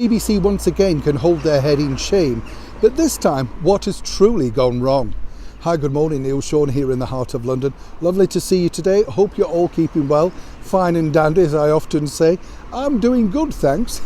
BBC once again can hold their head in shame, but this time what has truly gone wrong? Hi, good morning, Neil Sean here in the heart of London. Lovely to see you today. Hope you're all keeping well, fine and dandy as I often say. I'm doing good, thanks.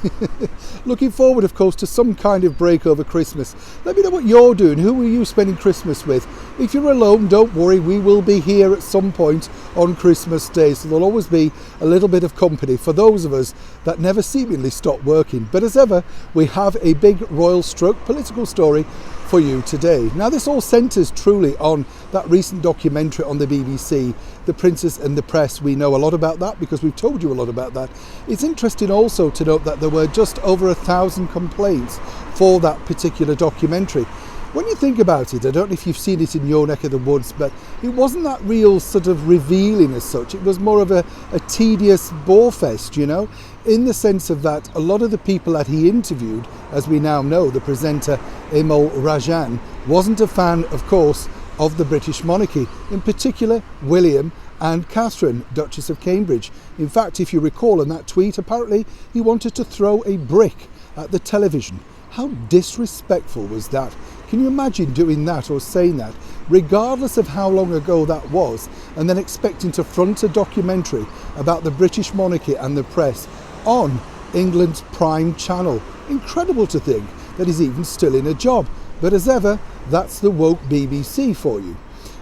Looking forward, of course, to some kind of break over Christmas. Let me know what you're doing. Who are you spending Christmas with? If you're alone, don't worry, we will be here at some point on Christmas Day, so there'll always be a little bit of company for those of us that never seemingly stop working. But as ever, we have a big royal stroke political story for you today. Now, this all centres truly on that recent documentary on the BBC, The Princess and the Press. We know a lot about that because we've told you a lot about that. It's interesting also to note that there were just over 1,000 complaints for that particular documentary. When you think about it, I don't know if you've seen it in your neck of the woods, but it wasn't that real sort of revealing as such. It was more of a tedious bore fest, you know, in the sense of that a lot of the people that he interviewed, as we now know, the presenter Emil Rajan, wasn't a fan, of course, of the British monarchy, in particular William and Catherine, Duchess of Cambridge. In fact, if you recall in that tweet, apparently he wanted to throw a brick at the television. How disrespectful was that? Can you imagine doing that or saying that, regardless of how long ago that was, and then expecting to front a documentary about the British monarchy and the press on England's prime channel? Incredible to think that he's even still in a job. But as ever, that's the woke BBC for you.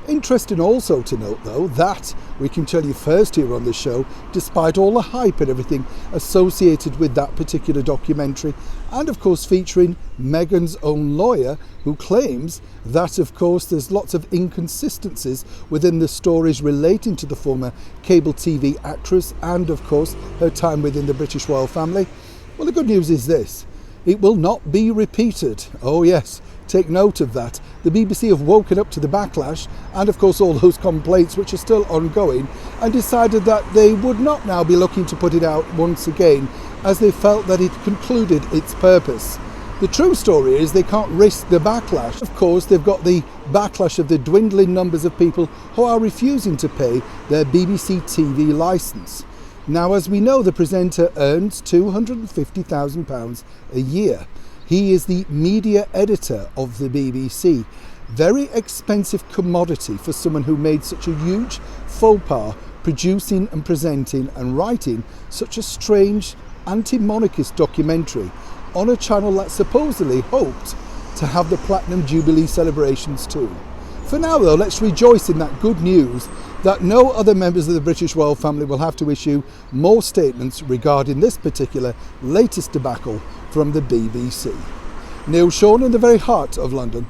Interesting also to note, though, that we can tell you first here on the show, despite all the hype and everything associated with that particular documentary, and of course featuring Meghan's own lawyer, who claims that, of course, there's lots of inconsistencies within the stories relating to the former cable TV actress and, of course, her time within the British royal family. Well, the good news is this: it will not be repeated. Oh yes, take note of that. The BBC have woken up to the backlash and of course all those complaints which are still ongoing, and decided that they would not now be looking to put it out once again, as they felt that it concluded its purpose. The true story is they can't risk the backlash. Of course, they've got the backlash of the dwindling numbers of people who are refusing to pay their BBC TV licence. Now, as we know, the presenter earns £250,000 a year. He is the media editor of the BBC. Very expensive commodity for someone who made such a huge faux pas, producing and presenting and writing such a strange anti-monarchist documentary on a channel that supposedly hoped to have the Platinum Jubilee celebrations too. For now though, let's rejoice in that good news that no other members of the British royal family will have to issue more statements regarding this particular latest debacle from the BBC. Neil Sean in the very heart of London.